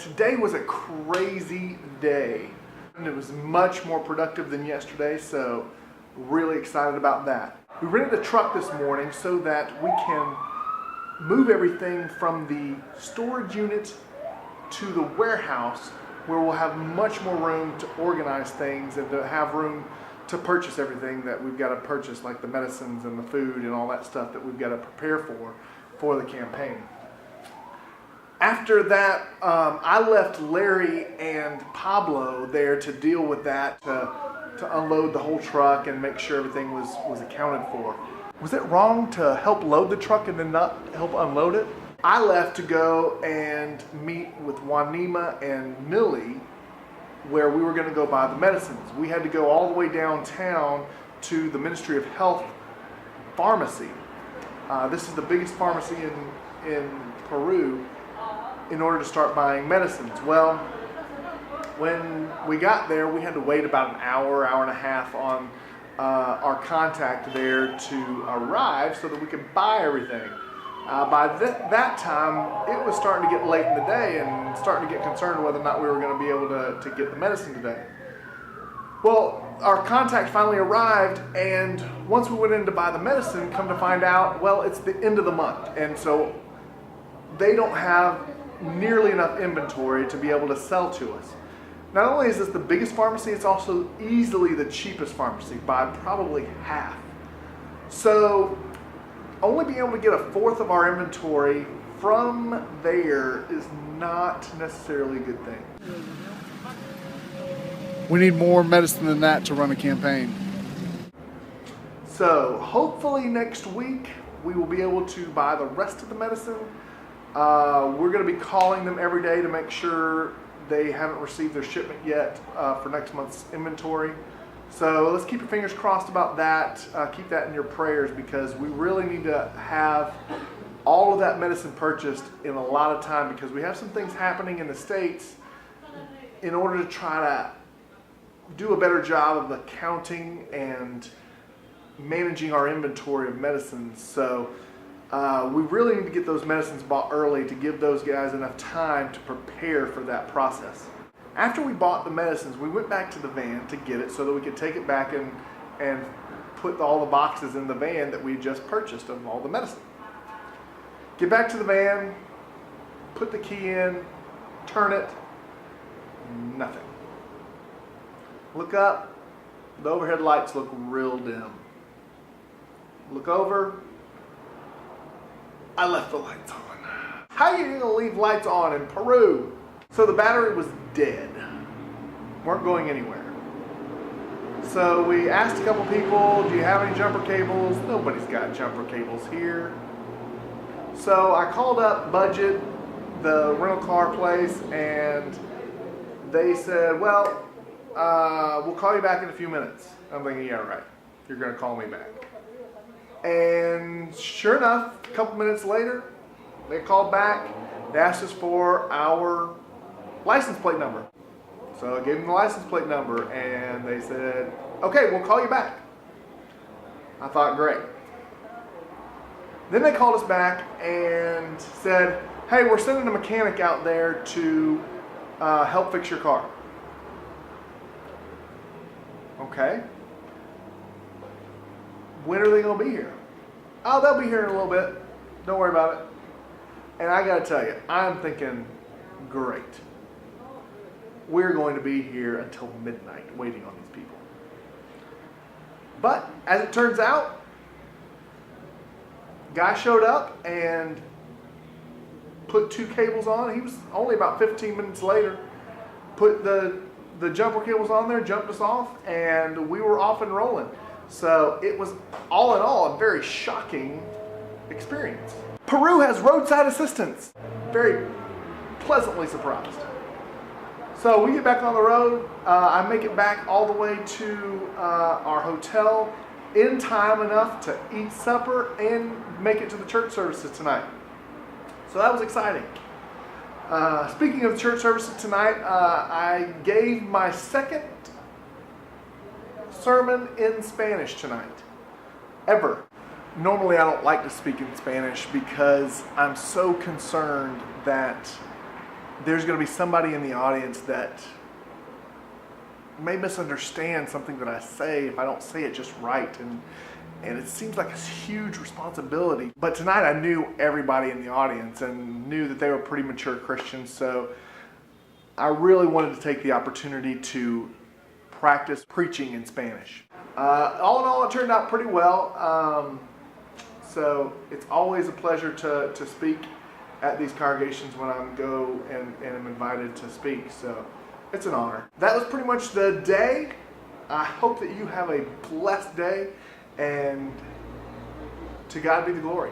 today was a crazy day. And it was much more productive than yesterday, so really excited about that. We rented a truck this morning so that we can move everything from the storage unit to the warehouse, where we'll have much more room to organize things and to have room to purchase everything that we've got to purchase, like the medicines and the food and all that stuff that we've got to prepare for the campaign. After that, I left Larry and Pablo there to deal with that, to unload the whole truck and make sure everything was accounted for. Was it wrong to help load the truck and then not help unload it? I left to go and meet with Juanima and Millie, where we were going to go buy the medicines. We had to go all the way downtown to the Ministry of Health pharmacy. This is the biggest pharmacy in Peru, in order to start buying medicines. Well, when we got there, we had to wait about an hour and a half on our contact there to arrive so that we could buy everything. By that time, it was starting to get late in the day and starting to get concerned whether or not we were going to be able to get the medicine today. Well, our contact finally arrived, and once we went in to buy the medicine, come to find out, well, it's the end of the month, and so they don't have nearly enough inventory to be able to sell to us. Not only is this the biggest pharmacy, it's also easily the cheapest pharmacy by probably half. So only being able to get a fourth of our inventory from there is not necessarily a good thing. We need more medicine than that to run a campaign. So hopefully next week we will be able to buy the rest of the medicine. We're going to be calling them every day to make sure they haven't received their shipment yet for next month's inventory. So let's keep your fingers crossed about that. Keep that in your prayers, because we really need to have all of that medicine purchased in a lot of time, because we have some things happening in the States in order to try to do a better job of accounting and managing our inventory of medicines. So we really need to get those medicines bought early to give those guys enough time to prepare for that process. After we bought the medicines, we went back to the van to get it so that we could take it back and put all the boxes in the van that we just purchased of all the medicine. Get back to the van, put the key in, turn it, nothing. Look up, the overhead lights look real dim. Look over, I left the lights on. How are you going to leave lights on in Peru? So the battery was dead. Weren't going anywhere. So we asked a couple people, do you have any jumper cables? Nobody's got jumper cables here. So I called up Budget, the rental car place, and they said, well, we'll call you back in a few minutes. I'm thinking, yeah, right. You're going to call me back. And sure enough, a couple minutes later, they called back. They asked us for our license plate number. So I gave them the license plate number, and they said, okay, we'll call you back. I thought, great. Then they called us back and said, hey, we're sending a mechanic out there to help fix your car. Okay. When are they going to be here? Oh, they'll be here in a little bit. Don't worry about it. And I got to tell you, I'm thinking, great. We're going to be here until midnight waiting on these people. But as it turns out, guy showed up and put 2 cables on. He was only about 15 minutes later. Put the jumper cables on there, jumped us off, and we were off and rolling. So it was, all in all, a very shocking experience. Peru has roadside assistance. Very pleasantly surprised. So we get back on the road. I make it back all the way to our hotel in time enough to eat supper and make it to the church services tonight. So that was exciting. Speaking of church services tonight, I gave my second sermon in Spanish tonight, ever. Normally I don't like to speak in Spanish because I'm so concerned that there's going to be somebody in the audience that may misunderstand something that I say if I don't say it just right, and it seems like a huge responsibility. But tonight I knew everybody in the audience and knew that they were pretty mature Christians, so I really wanted to take the opportunity to practice preaching in Spanish. All in all, it turned out pretty well. So it's always a pleasure to speak at these congregations when I go and am invited to speak. So it's an honor. That was pretty much the day. I hope that you have a blessed day, and to God be the glory.